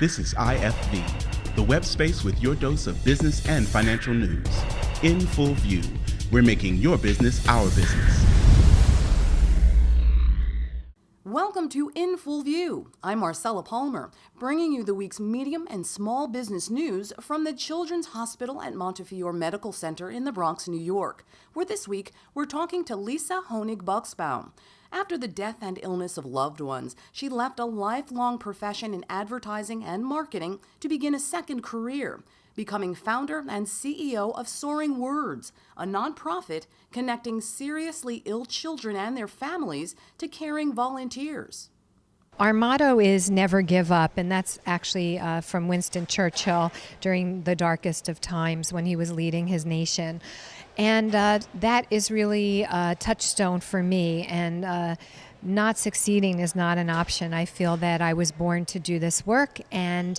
This is IFV, the web space with your dose of business and financial news. In full view, we're making your business our business. Welcome to In Full View. I'm Marcella Palmer, bringing you the week's medium and small business news from the Children's Hospital at Montefiore Medical Center in the Bronx, New York, where this week we're talking to Lisa Honig Buksbaum. After the death and illness of loved ones, she left a lifelong profession in advertising and marketing to begin a second career, becoming founder and CEO of Soaringwords, a nonprofit connecting seriously ill children and their families to caring volunteers. Our motto is never give up, and that's actually from Winston Churchill during the darkest of times when he was leading his nation. And that is really a touchstone for me, and not succeeding is not an option. I feel that I was born to do this work, and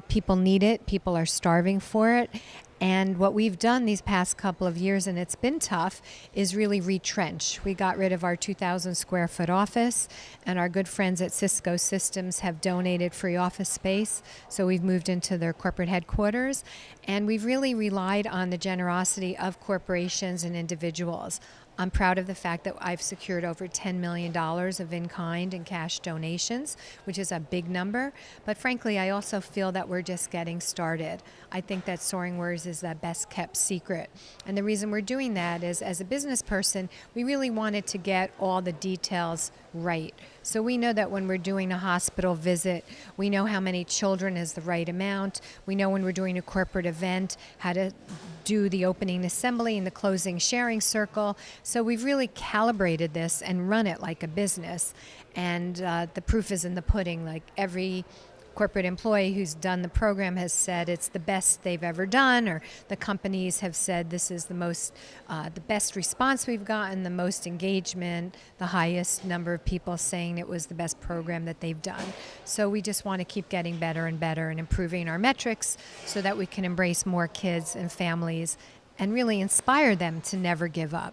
people need it. People are starving for it. And what we've done these past couple of years, and it's been tough, is really retrench. We got rid of our 2,000 square foot office, and our good friends at Cisco Systems have donated free office space. So we've moved into their corporate headquarters, and we've really relied on the generosity of corporations and individuals. I'm proud of the fact that I've secured over $10 million of in-kind and cash donations, which is a big number. But frankly, I also feel that we're just getting started. I think that Soaringwords is the best kept secret. And the reason we're doing that is, as a business person, we really wanted to get all the details right. So we know that when we're doing a hospital visit, we know how many children is the right amount. We know when we're doing a corporate event, how to do the opening assembly and the closing sharing circle. So we've really calibrated this and run it like a business. And the proof is in the pudding. Like every corporate employee who's done the program has said it's the best they've ever done, or the companies have said this is the best response we've gotten, the most engagement, the highest number of people saying it was the best program that they've done. So we just want to keep getting better and better and improving our metrics so that we can embrace more kids and families and really inspire them to never give up.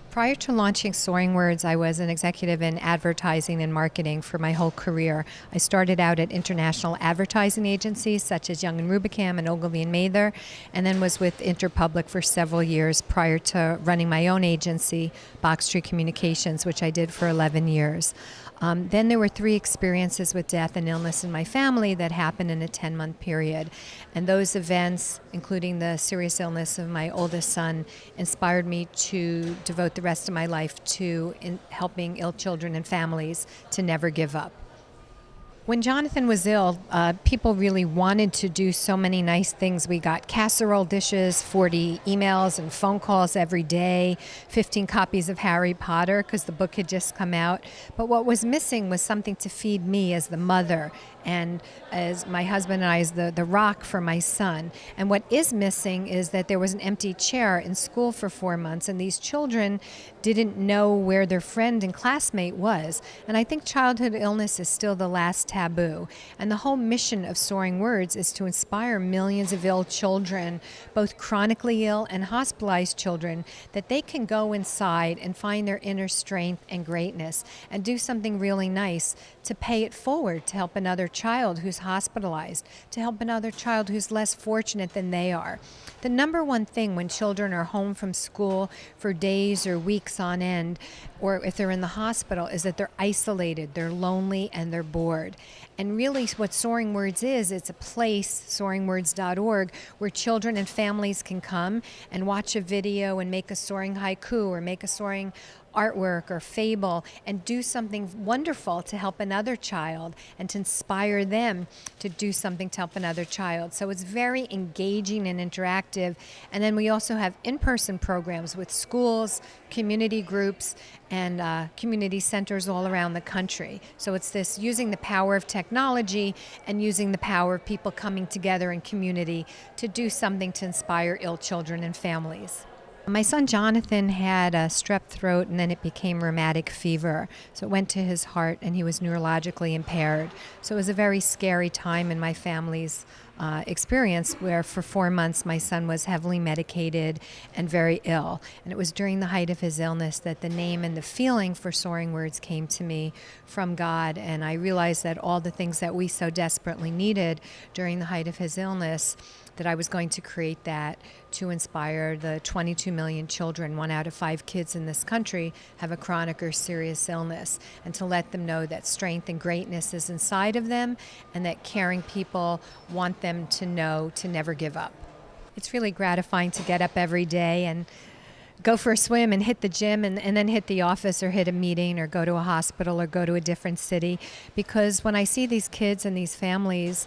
Prior to launching Soaringwords, I was an executive in advertising and marketing for my whole career. I started out at international advertising agencies such as Young & Rubicam and Ogilvy & Mather, and then was with Interpublic for several years prior to running my own agency, Box Tree Communications, which I did for 11 years. Then there were 3 experiences with death and illness in my family that happened in a 10-month period. And those events, including the serious illness of my oldest son, inspired me to devote the rest of my life to helping ill children and families to never give up. When Jonathan was ill, people really wanted to do so many nice things. We got casserole dishes, 40 emails and phone calls every day, 15 copies of Harry Potter because the book had just come out. But what was missing was something to feed me as the mother and as my husband and I as the rock for my son. And what is missing is that there was an empty chair in school for 4 months, and these children didn't know where their friend and classmate was. And I think childhood illness is still the last taboo. And the whole mission of Soaringwords is to inspire millions of ill children, both chronically ill and hospitalized children, that they can go inside and find their inner strength and greatness and do something really nice to pay it forward, to help another child who's hospitalized, to help another child who's less fortunate than they are. The number one thing when children are home from school for days or weeks on end, or if they're in the hospital, is that they're isolated, they're lonely, and they're bored. And really what Soaringwords is, it's a place, soaringwords.org, where children and families can come and watch a video and make a soaring haiku or make a soaring artwork or fable and do something wonderful to help another child and to inspire them to do something to help another child. So it's very engaging and interactive. And then we also have in-person programs with schools, community groups, and community centers all around the country. So it's this using the power of technology and using the power of people coming together in community to do something to inspire ill children and families. My son Jonathan had a strep throat, and then it became rheumatic fever. So it went to his heart, and he was neurologically impaired. So it was a very scary time in my family's experience where for 4 months my son was heavily medicated and very ill. And it was during the height of his illness that the name and the feeling for Soaring Words came to me from God. And I realized that all the things that we so desperately needed during the height of his illness, that I was going to create that to inspire the 22 million children, 1 out of 5 kids in this country have a chronic or serious illness, and to let them know that strength and greatness is inside of them and that caring people want them to know to never give up. It's really gratifying to get up every day and go for a swim and hit the gym and then hit the office or hit a meeting or go to a hospital or go to a different city, because when I see these kids and these families,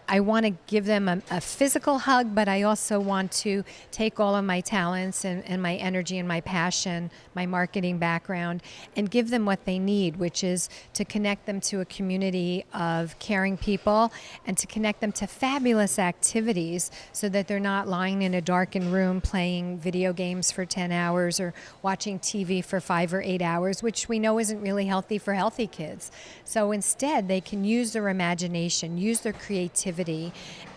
I want to give them a physical hug, but I also want to take all of my talents and my energy and my passion, my marketing background, and give them what they need, which is to connect them to a community of caring people and to connect them to fabulous activities so that they're not lying in a darkened room playing video games for 10 hours or watching TV for 5 or 8 hours, which we know isn't really healthy for healthy kids. So instead, they can use their imagination, use their creativity,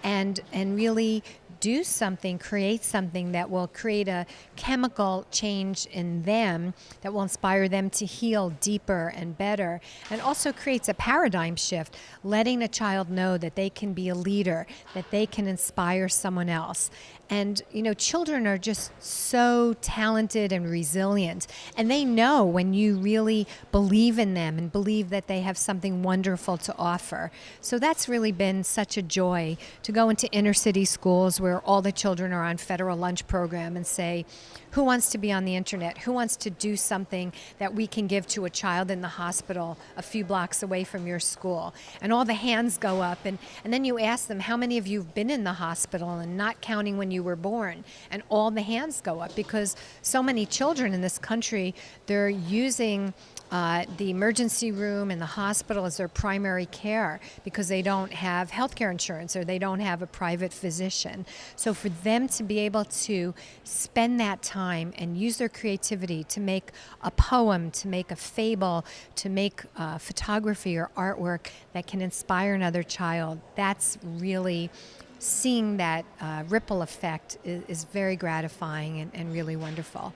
and really do something, create something that will create a chemical change in them that will inspire them to heal deeper and better, and also creates a paradigm shift, letting a child know that they can be a leader, that they can inspire someone else. And, you know, children are just so talented and resilient, and they know when you really believe in them and believe that they have something wonderful to offer. So that's really been such a joy to go into inner city schools where all the children are on federal lunch program and say, who wants to be on the internet? Who wants to do something that we can give to a child in the hospital a few blocks away from your school? And all the hands go up, and then you ask them, how many of you have been in the hospital, and not counting when you were born? And all the hands go up, because so many children in this country, they're using the emergency room and the hospital as their primary care because they don't have health care insurance or they don't have a private physician. So for them to be able to spend that time and use their creativity to make a poem, to make a fable, to make photography or artwork that can inspire another child, that's really, seeing that ripple effect is very gratifying and really wonderful.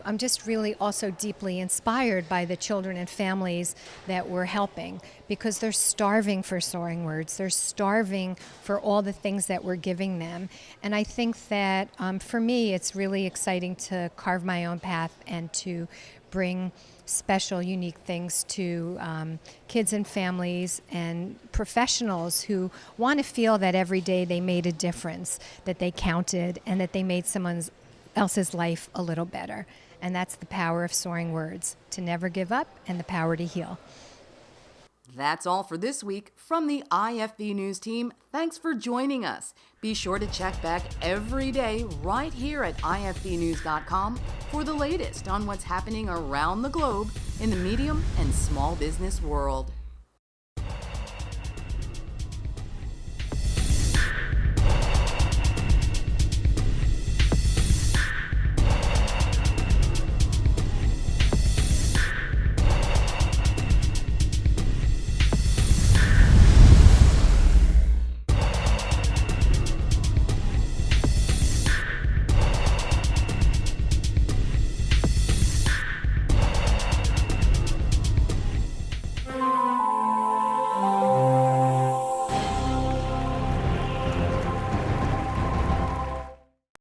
I'm just really also deeply inspired by the children and families that we're helping, because they're starving for Soaring Words. They're starving for all the things that we're giving them. And I think that for me, it's really exciting to carve my own path and to bring special, unique things to kids and families and professionals who want to feel that every day they made a difference, that they counted, and that they made someone else's life a little better. And that's the power of Soaring Words, to never give up and the power to heal. That's all for this week from the IFV News team. Thanks for joining us. Be sure to check back every day right here at ifvnews.com for the latest on what's happening around the globe in the medium and small business world.